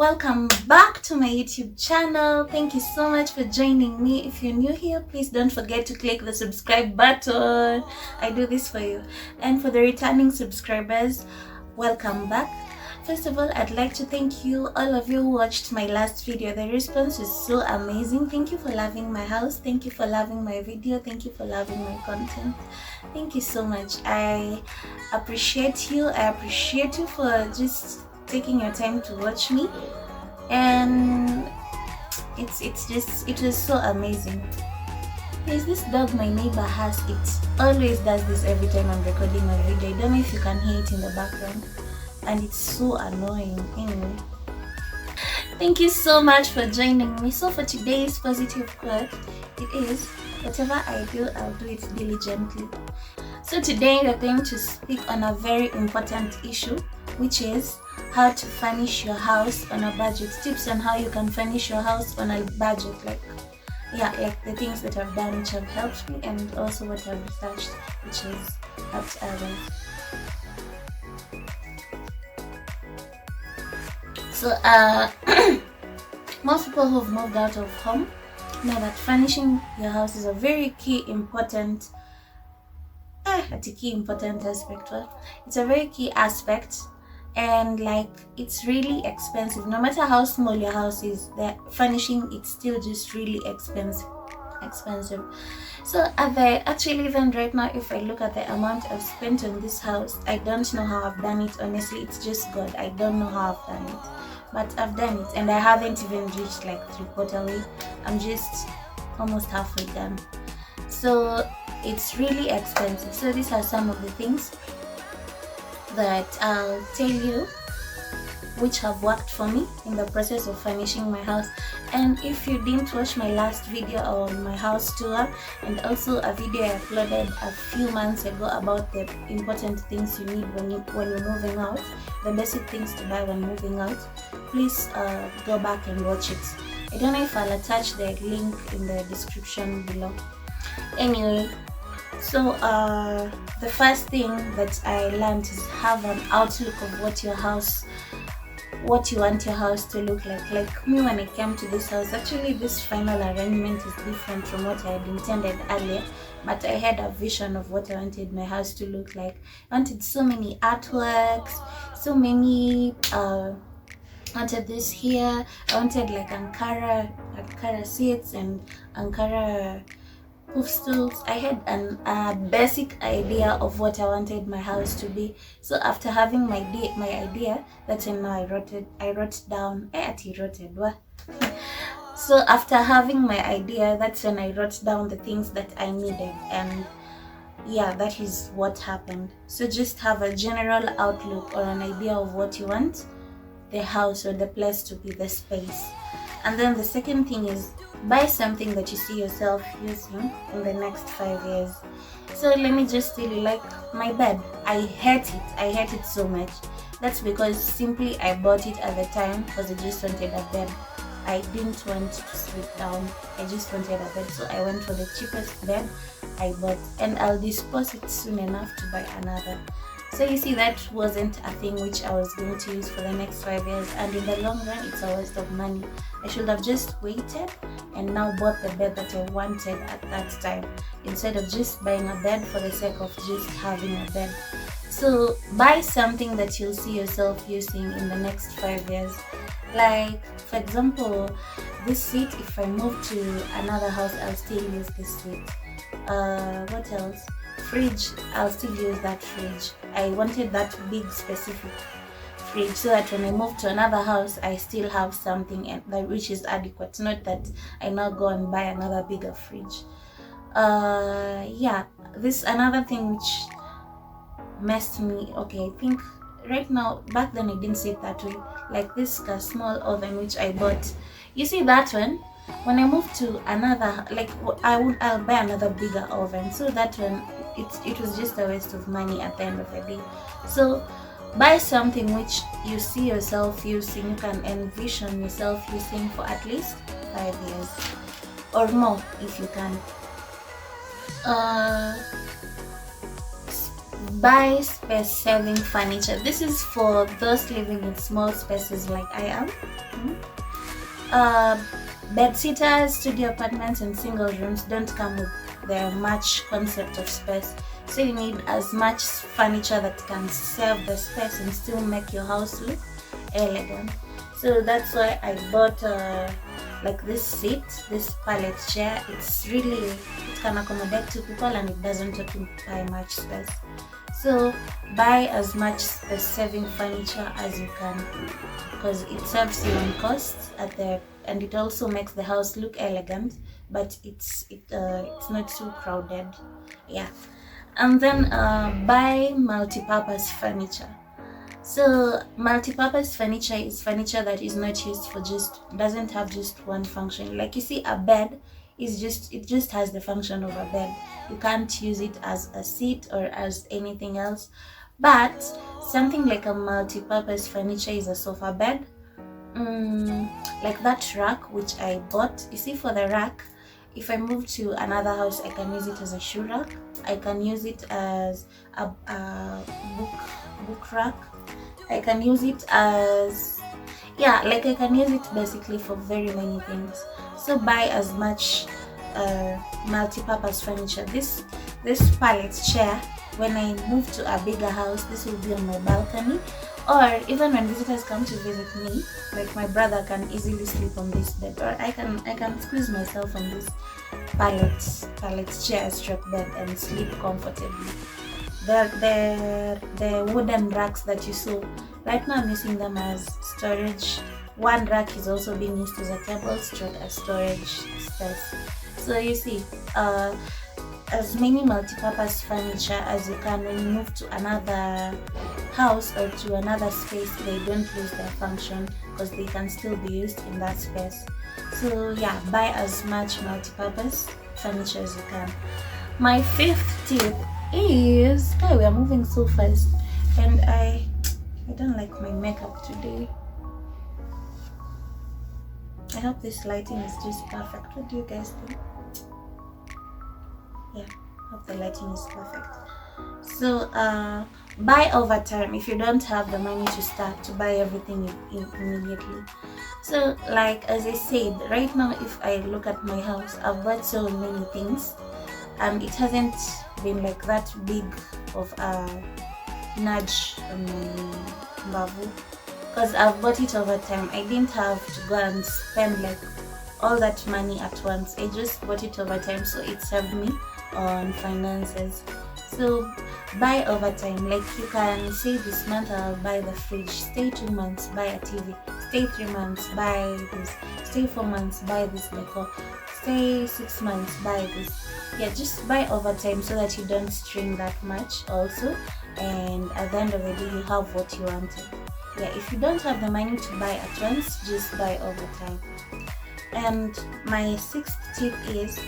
welcome back to my YouTube channel. Thank you so much for joining me. If you're new here, please don't forget to click the subscribe button. I do this for you. And for the returning subscribers, welcome back. First of all, I'd like to thank you, all of you who watched my last video. The response is so amazing. Thank you for loving my house. Thank you for loving my video. Thank you for loving my content. Thank you so much. I appreciate you. I appreciate you for just taking your time to watch me, and it was so amazing. There's this dog my neighbor has. It always does this every time I'm recording my video. I don't know if you can hear it in the background, and it's so annoying. Anyway, thank you so much for joining me. So for today's positive quote, it is, whatever I do, I'll do it diligently. So today we're going to speak on a very important issue, which is how to furnish your house on a budget. Tips on how you can furnish your house on a budget, like the things that I've done which have helped me, and also what I've researched which has helped others. So most people who've moved out of home know that furnishing your house is a very key important aspect. Well, it's a very key aspect, and like it's really expensive. No matter how small your house is, the furnishing, it's still just really expensive. So actually even right now, if I look at the amount I've spent on this house, I don't know how I've done it. Honestly, it's just God. I don't know how I've done it, but I've done it, and I haven't even reached like 3/4 way. I'm just almost halfway done. So it's really expensive. So these are some of the things that I'll tell you which have worked for me in the process of furnishing my house. And if you didn't watch my last video on my house tour, and also a video I uploaded a few months ago about the important things you need when you're moving out, the basic things to buy when moving out, please go back and watch it. I don't know if I'll attach the link in the description below. Anyway, so the first thing that I learned is have an outlook of what you want your house to look like. Like me, when I came to this house, actually this final arrangement is different from what I had intended earlier, but I had a vision of what I wanted my house to look like. I wanted so many artworks, so many I wanted this here. I wanted like Ankara seats and Ankara poof stools. I had a basic idea of what I wanted my house to be. So after having my idea, that's when I wrote down. So after having my idea, that's when I wrote down the things that I needed, and yeah, that is what happened. So just have a general outlook or an idea of what you want the house or the place to be, the space. And then the second thing is buy something that you see yourself using in the next 5 years. So let me just tell you, like my bed, I hate it so much. That's because simply I bought it at the time because I just wanted a bed. I didn't want to sleep down, I just wanted a bed. So I went for the cheapest bed I bought, and I'll dispose it soon enough to buy another. So you see, that wasn't a thing which I was going to use for the next 5 years, and in the long run it's a waste of money. I should have just waited and now bought the bed that I wanted at that time, instead of just buying a bed for the sake of just having a bed. So buy something that you'll see yourself using in the next 5 years. Like for example, this seat, if I move to another house, I'll still use this seat. What else? Fridge, I'll still use that fridge. I wanted that big specific fridge so that when I move to another house, I still have something which is adequate, not that I now go and buy another bigger fridge. This another thing which messed me. Okay, I think right now, back then I didn't see it that way. Like this small oven which I bought, you see that one, when I move to another, like I'll buy another bigger oven. So that one, it was just a waste of money at the end of the day. So buy something which you see yourself using, you can envision yourself using for at least 5 years or more if you can. buy space saving furniture. This is for those living in small spaces like I am. Bed sitters, studio apartments, and single rooms don't come with the much concept of space, so you need as much furniture that can save the space and still make your house look elegant. So that's why I bought like this seat, this pallet chair. It can accommodate 2 people and it doesn't occupy much space. So buy as much space saving furniture as you can, because it saves you on costs and it also makes the house look elegant, but it's not too crowded. Yeah. And then buy multi-purpose furniture. So multi-purpose furniture is furniture that is not used for doesn't have just one function. Like you see, a bed it just has the function of a bed. You can't use it as a seat or as anything else. But something like a multi-purpose furniture is a sofa bed. Like that rack which I bought. You see, for the rack, if I move to another house, I can use it as a shoe rack. I can use it as a book rack. I can use it as I can use it basically for very many things. So buy as much multi-purpose furniture. This pallet chair, when I move to a bigger house, this will be on my balcony, or even when visitors come to visit me, like my brother can easily sleep on this bed, or I can squeeze myself on this pallet chair stroke bed and sleep comfortably. The wooden racks that you saw, right now I'm using them as storage. One rack is also being used as a table stroke a storage space. So you see, as many multi-purpose furniture as you can. When you move to another house or to another space, they don't lose their function because they can still be used in that space. So yeah, buy as much multi-purpose furniture as you can. My fifth tip is, we are moving so fast, and I don't like my makeup today. I hope this lighting is just perfect. What do you guys think? Yeah, I hope the lighting is perfect. So buy over time. If you don't have the money to start, to buy everything immediately. So like as I said, right now if I look at my house, I've bought so many things and it hasn't been like that big of a nudge on my babu, because I've bought it over time. I didn't have to go and spend like all that money at once. I just bought it over time, so it saved me on finances. So buy over time. Like you can say this month I'll buy the fridge, stay 2 months, buy a TV, stay 3 months, buy this, stay 4 months, buy this decor, stay 6 months, buy this. Yeah, just buy over time so that you don't string that much also, and at the end of the day you have what you wanted. Yeah, if you don't have the money to buy at once, just buy over time. And my sixth tip is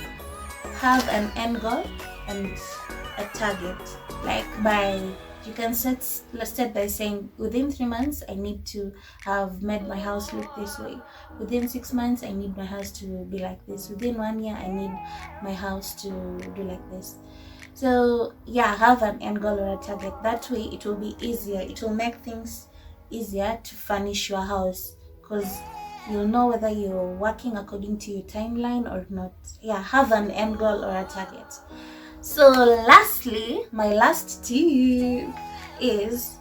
have an end goal and a target. Like you can set by saying within 3 months I need to have made my house look this way. Within 6 months I need my house to be like this. Within 1 year I need my house to do like this. So yeah, have an end goal or a target. That way it will be easier. It will make things easier to furnish your house, because you'll know whether you're working according to your timeline or not. Yeah, have an end goal or a target. So lastly, my last tip is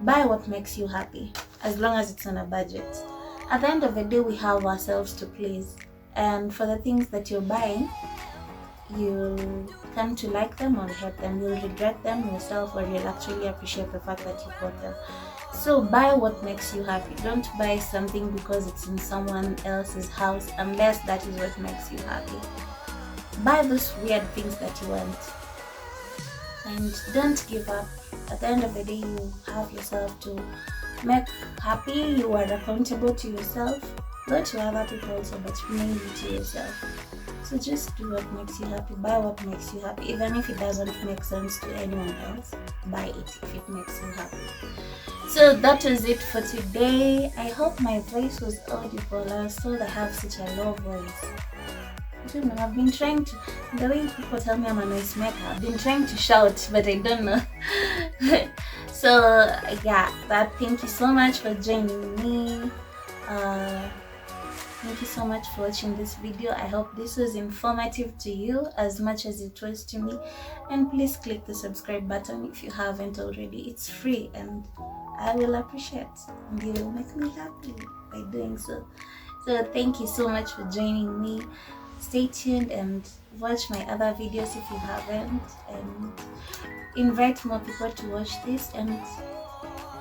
buy what makes you happy, as long as it's on a budget. At the end of the day, we have ourselves to please, and for the things that you're buying, you'll come to like them or hate them. You'll regret them yourself, or you'll actually appreciate the fact that you bought them. So buy what makes you happy. Don't buy something because it's in someone else's house, unless that is what makes you happy. Buy those weird things that you want, and don't give up. At the end of the day, you have yourself to make happy. You are accountable to yourself, not to other people also, but mainly to yourself. So just do what makes you happy. Buy what makes you happy, even if it doesn't make sense to anyone else. Buy it if it makes you happy. So that was it for today. I hope my voice was audible. I was told I have such a low voice. don't know. I've been trying to, the way people tell me I'm a noise maker, I've been trying to shout, but I don't know. So yeah, thank you so much for joining me. Thank you so much for watching this video. I hope this was informative to you as much as it was to me. And please click the subscribe button if you haven't already. It's free and I will appreciate, and you will make me happy by doing so. So thank you so much for joining me. Stay tuned and watch my other videos if you haven't, and invite more people to watch this, and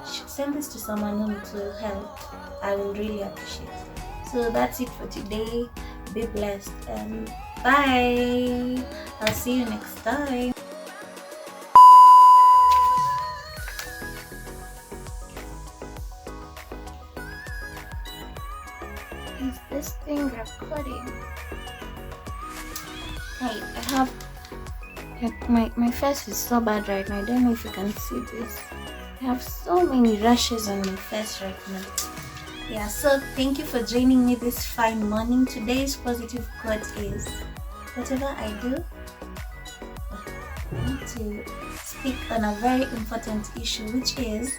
send this to someone whom it will help. I will really appreciate it. So that's it for today. Be blessed and bye. I'll see you next time. Is this thing recording? Hey, I have like my face is so bad right now. I don't know if you can see this. I have so many rashes on my face right now. Yeah, so thank you for joining me this fine morning. Today's positive quote is, whatever I do, I need to speak on a very important issue, which is